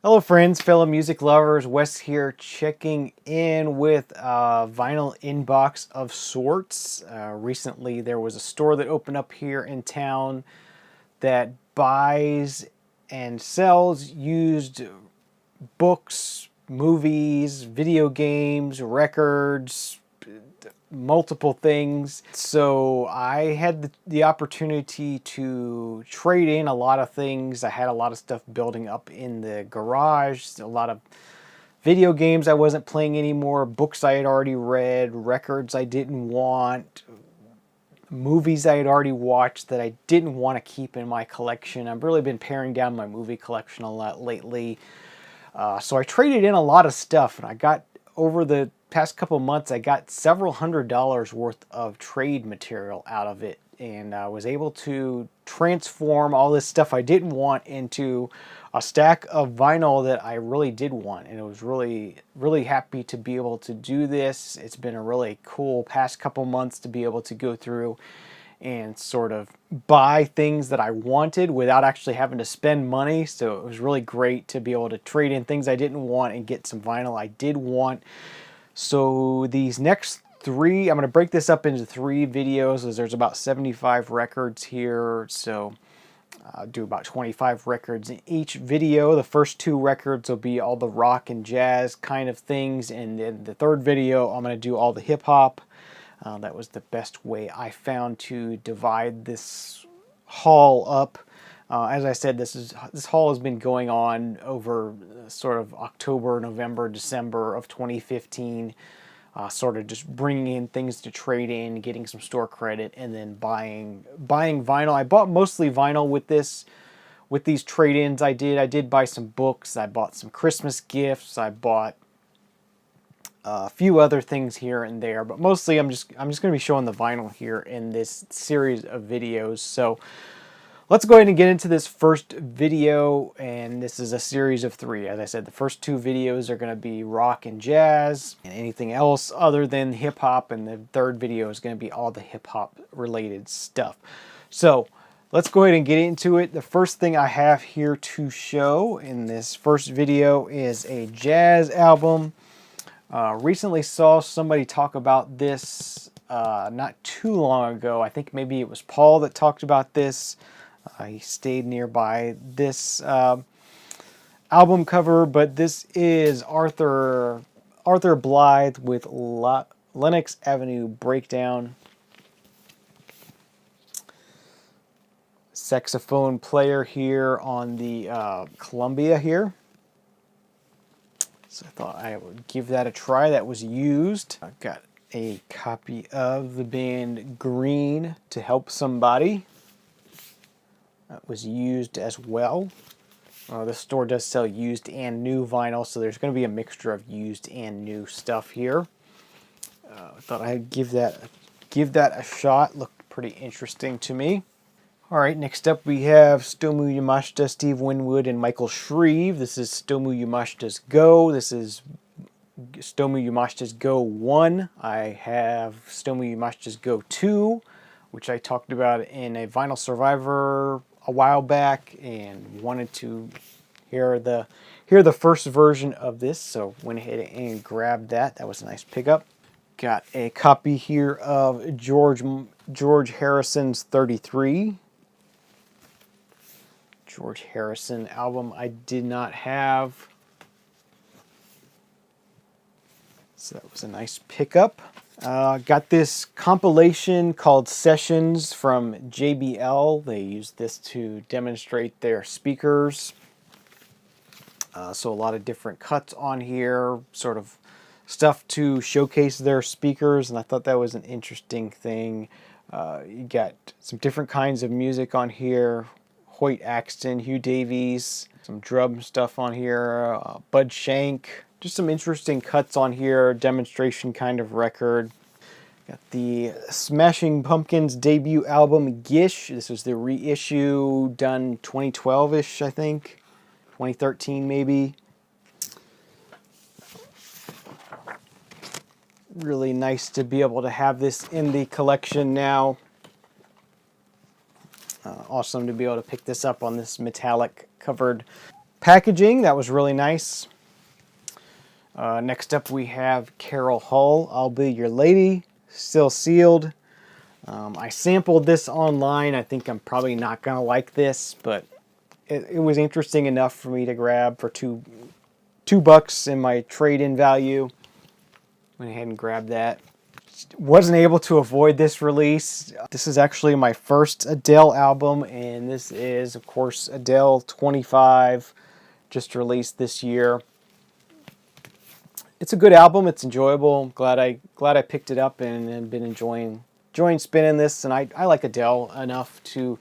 Hello friends, fellow music lovers, Wes here checking in with a vinyl inbox of sorts. Recently there was a store that opened up here in town that buys and sells used books, movies, video games, records, multiple things. So I had the opportunity to trade in a lot of things. I had a lot of stuff building up in the garage, a lot of video games I wasn't playing anymore, books I had already read, records I didn't want, movies I had already watched that I didn't want to keep in my collection. I've really been paring down my movie collection a lot lately. So I traded in a lot of stuff, and I got, over the past couple months, I got several $100s worth of trade material out of it, and I was able to transform all this stuff I didn't want into a stack of vinyl that I really did want, and it was really happy to be able to do this. It's been a really cool past couple months to be able to go through and sort of buy things that I wanted without actually having to spend money. So it was really great to be able to trade in things I didn't want and get some vinyl I did want. So these next three, I'm going to break this up into three videos, as there's about 75 records here. So I'll do about 25 records in each video. The first two records will be all the rock and jazz kind of things, and then the third video I'm going to do all the hip hop. That was the best way I found to divide this haul up. As I said, this haul has been going on over sort of October, November, December of 2015. Sort of just bringing in things to trade in, getting some store credit, and then buying vinyl. I bought mostly vinyl with these trade-ins. I did buy some books. I bought some Christmas gifts. I bought a few other things here and there, but mostly I'm just going to be showing the vinyl here in this series of videos. So let's go ahead and get into this first video, and this is a series of three. As I said, the first two videos are going to be rock and jazz and anything else other than hip hop, and the third video is going to be all the hip hop related stuff. So let's go ahead and get into it. The first thing I have here to show in this first video is a jazz album. Recently saw somebody talk about this not too long ago. I think maybe it was Paul that talked about this. He stayed nearby this album cover, but this is Arthur Blythe with Lenox Avenue Breakdown. Saxophone player here on the Columbia here. So I thought I would give that a try. That was used. I've got a copy of the band Green, To Help Somebody. That was used as well. This store does sell used and new vinyl, so there's going to be a mixture of used and new stuff here. I thought I'd give that a shot. Looked pretty interesting to me. All right, next up we have Stomu Yamashita, Steve Winwood, and Michael Shreve. This is Stomu Yamashita's Go. This is Stomu Yamashita's Go 1. I have Stomu Yamashita's Go 2, which I talked about in a Vinyl Survivor a while back, and wanted to hear the first version of this, so went ahead and grabbed that. That was a nice pickup. Got a copy here of George Harrison's 33. George Harrison album I did not have. So that was a nice pickup. Got this compilation called Sessions from JBL. They used this to demonstrate their speakers. So a lot of different cuts on here, sort of stuff to showcase their speakers, and I thought that was an interesting thing. You got some different kinds of music on here. Hoyt Axton, Hugh Davies, some drum stuff on here, Bud Shank. Just some interesting cuts on here, demonstration kind of record. Got the Smashing Pumpkins debut album, Gish. This was the reissue done 2012-ish, I think. 2013 maybe. Really nice to be able to have this in the collection now. Awesome to be able to pick this up on this metallic covered packaging. That was really nice. Next up we have Carol Hull, I'll Be Your Lady, still sealed. I sampled this online. I think I'm probably not going to like this, but it was interesting enough for me to grab for $2 in my trade-in value. Went ahead and grabbed that. Wasn't able to avoid this release. This is actually my first Adele album, and this is, of course, Adele 25, just released this year. It's a good album. It's enjoyable. I'm glad I picked it up and been enjoying spinning this. And I like Adele enough to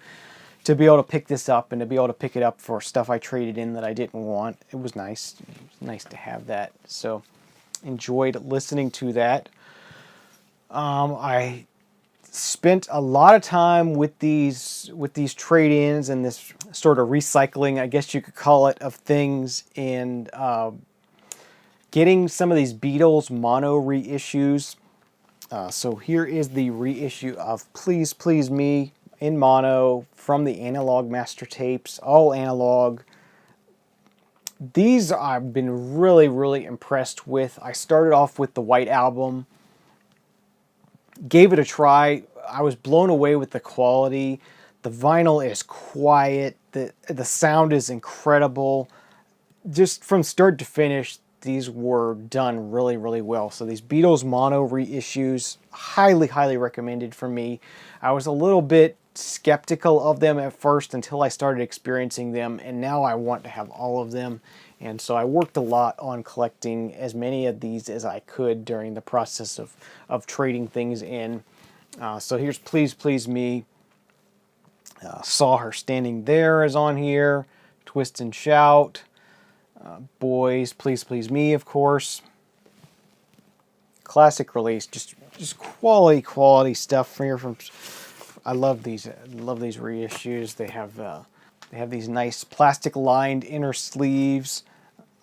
be able to pick this up and to be able to pick it up for stuff I traded in that I didn't want. It was nice. It was nice to have that. So enjoyed listening to that. I spent a lot of time with these trade-ins and this sort of recycling, I guess you could call it, of things, and getting some of these Beatles mono reissues. So here is the reissue of Please Please Me in mono from the Analog Master Tapes, all analog. These I've been really, really impressed with. I started off with the White Album, gave it a try. I was blown away with the quality. The vinyl is quiet. The sound is incredible. Just from start to finish, these were done really, really well. So these Beatles mono reissues, highly, highly recommended for me. I was a little bit skeptical of them at first until I started experiencing them, and now I want to have all of them. And so I worked a lot on collecting as many of these as I could during the process of trading things in. So here's Please Please Me. Saw Her Standing There is on here. Twist and Shout. Boys, Please Please Me, of course. Classic release, just quality stuff from here. I love these reissues. They have these nice plastic lined inner sleeves.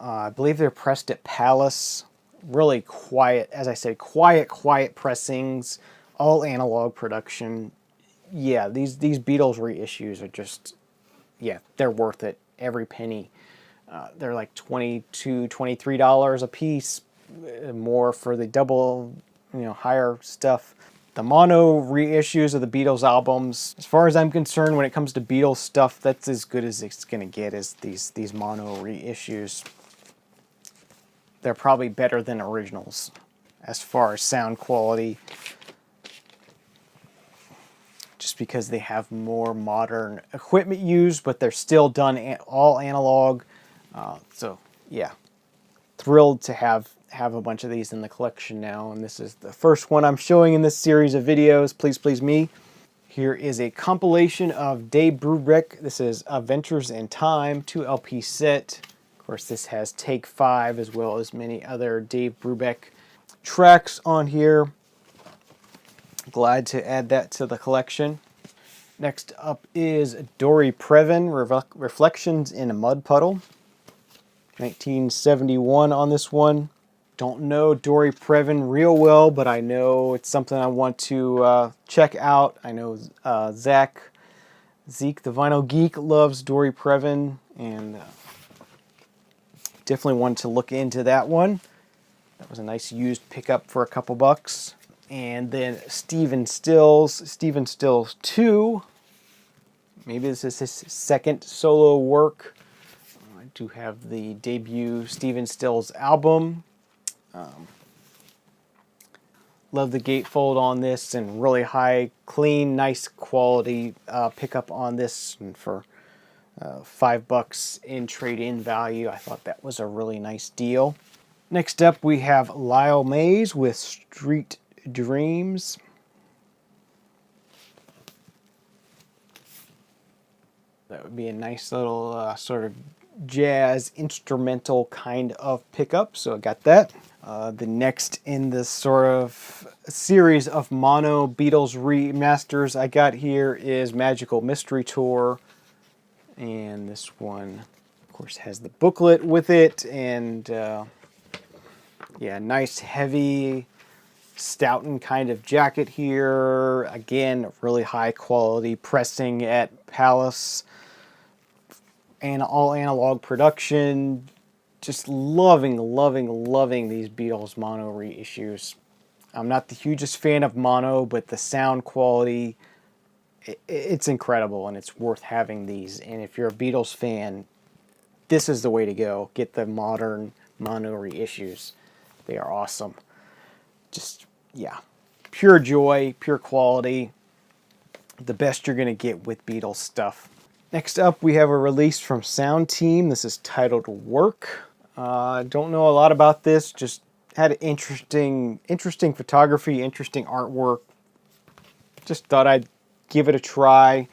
I believe they're pressed at Palace. Really quiet, as I said, quiet pressings, all analog production. Yeah, these Beatles reissues are just, yeah, they're worth it, every penny. They're like $22, $23 a piece, more for the double, higher stuff. The mono reissues of the Beatles albums, as far as I'm concerned, when it comes to Beatles stuff, that's as good as it's going to get, is these mono reissues. They're probably better than originals as far as sound quality, just because they have more modern equipment used, but they're still done all analog. So yeah, thrilled to have a bunch of these in the collection now, and this is the first one I'm showing in this series of videos, Please Please Me. Here is a compilation of Dave Brubeck. This is Adventures in Time, 2 LP set. Of course, this has Take 5 as well as many other Dave Brubeck tracks on here. Glad to add that to the collection. Next up is Dory Previn, Reflections in a Mud Puddle. 1971 on this one. Don't know Dory Previn real well, but I know it's something I want to check out. I know Zeke, the Vinyl Geek, loves Dory Previn, and definitely wanted to look into that one. That was a nice used pickup for a couple bucks. And then Stephen Stills 2. Maybe this is his second solo work. I do have the debut Stephen Stills album. Love the gatefold on this, and really high, clean, nice quality pickup on this. And for $5 in trade-in value, I thought that was a really nice deal. Next up, we have Lyle Mays with Street Dreams. That would be a nice little sort of jazz instrumental kind of pickup, so I got that. The next in this sort of series of mono Beatles remasters I got here is Magical Mystery Tour, and this one, of course, has the booklet with it, and yeah, nice heavy Stoughton kind of jacket here. Again, really high quality pressing at Palace. and all analog production. Just loving these Beatles mono reissues. I'm not the hugest fan of mono, but the sound quality, it's incredible, and it's worth having these. And if you're a Beatles fan, this is the way to go. Get the modern mono reissues. They are awesome. Just, yeah, pure joy, pure quality. The best you're going to get with Beatles stuff. Next up, we have a release from Sound Team. This is titled Work. Don't know a lot about this. Just had interesting photography, interesting artwork. Just thought I'd give it a try.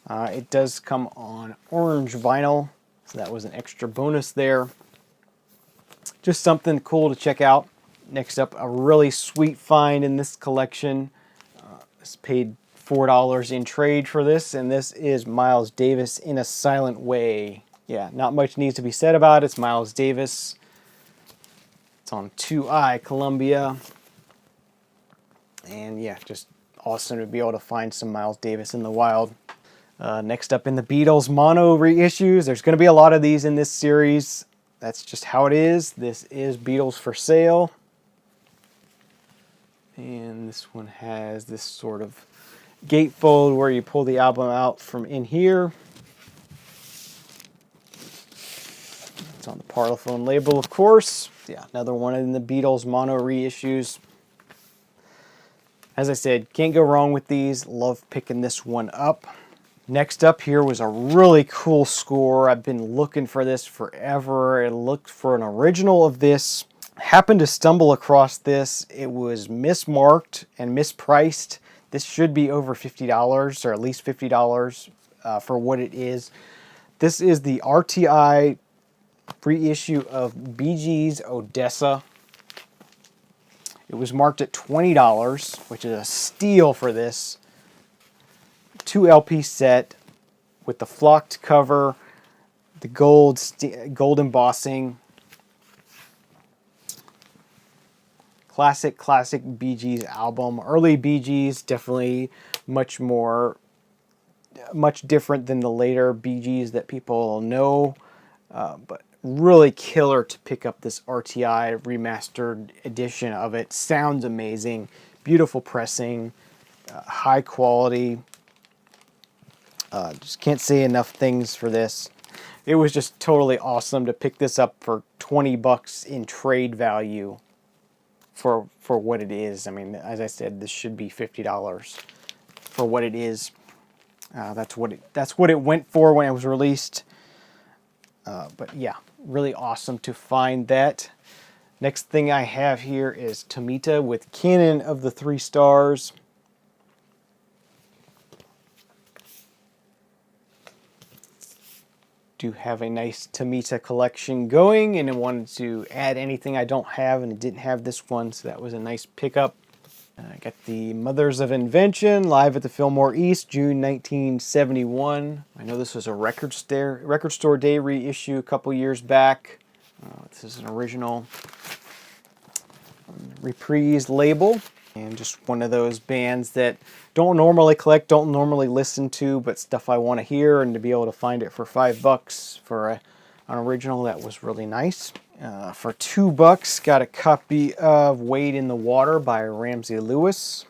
It does come on orange vinyl, so that was an extra bonus there. Just something cool to check out. Next up, a really sweet find in this collection. This paid $4 in trade for this, and this is Miles Davis, In a Silent Way. Yeah, not much needs to be said about it. It's Miles Davis. It's on 2i Columbia. And yeah, just awesome to be able to find some Miles Davis in the wild. Next up in the Beatles mono reissues. There's going to be a lot of these in this series. That's just how it is. This is Beatles for Sale. And this one has this sort of gatefold where you pull the album out from in here. It's on the Parlophone label, of course. Yeah, another one in the Beatles mono reissues. As I said, can't go wrong with these. Love picking this one up. Next up here was a really cool score. I've been looking for this forever. I looked for an original of this. Happened to stumble across this. It was mismarked and mispriced. This should be over $50, or at least $50 for what it is. This is the RTI reissue of Bee Gees' Odessa. It was marked at $20, which is a steal for this 2 LP set with the flocked cover, the gold embossing. Classic Bee Gees album. Early Bee Gees, definitely much different than the later Bee Gees that people know, but really killer to pick up this RTI remastered edition of it. Sounds amazing, beautiful pressing, high quality. Just can't say enough things for this. It was just totally awesome to pick this up for $20 in trade value for what it is. I mean, as I said, this should be $50 for what it is. That's what it went for when it was released. But yeah, really awesome to find that. Next thing I have here is Tomita with Canon of the 3 Stars. Do have a nice Tomita collection going, and I wanted to add anything I don't have, and it didn't have this one, so that was a nice pickup. I got the Mothers of Invention, live at the Fillmore East, June 1971. I know this was a record store day reissue a couple years back. This is an original reprise label, and just one of those bands that don't normally collect, don't normally listen to, but stuff I want to hear, and to be able to find it for $5 for an original, that was really nice. For $2, got a copy of Wade in the Water by Ramsey Lewis.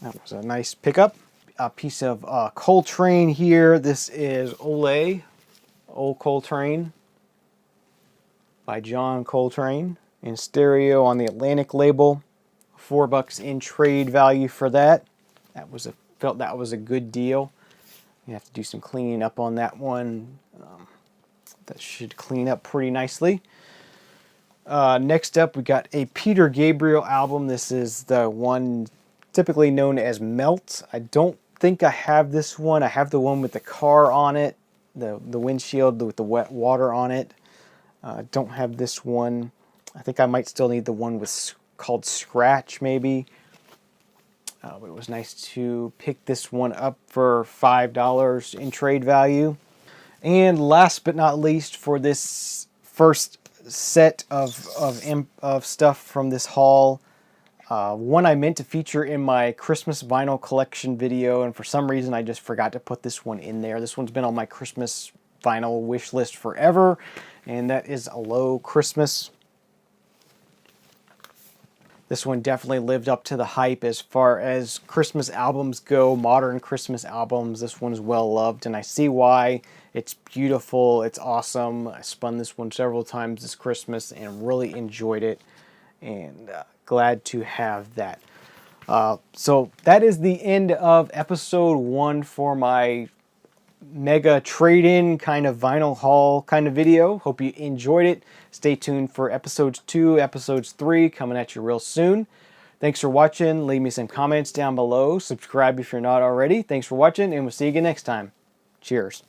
That was a nice pickup. A piece of Coltrane here. This is Old Coltrane by John Coltrane in stereo on the Atlantic label. $4 in trade value for that. Felt that was a good deal. You have to do some cleaning up on that one. That should clean up pretty nicely. Next up, we got a Peter Gabriel album. This is the one typically known as Melt. I don't think I have this one. I have the one with the car on it, the windshield with the wet water on it. Don't have this one. I think I might still need the one called Scratch, maybe. But it was nice to pick this one up for $5 in trade value. And last but not least, for this first set of stuff from this haul, One I meant to feature in my Christmas vinyl collection video, and for some reason I just forgot to put this one in there. This one's been on my Christmas vinyl wish list forever, and that is Hello Christmas. This one definitely lived up to the hype as far as Christmas albums go, modern Christmas albums. This one's well loved, and I see why. It's beautiful, it's awesome. I spun this one several times this Christmas and really enjoyed it, and glad to have that. So that is the end of episode 1 for my mega trade-in kind of vinyl haul kind of video. Hope you enjoyed it. Stay tuned for episodes 2, episodes 3 coming at you real soon. Thanks for watching. Leave me some comments down below. Subscribe if you're not already. Thanks for watching, and we'll see you again next time. Cheers.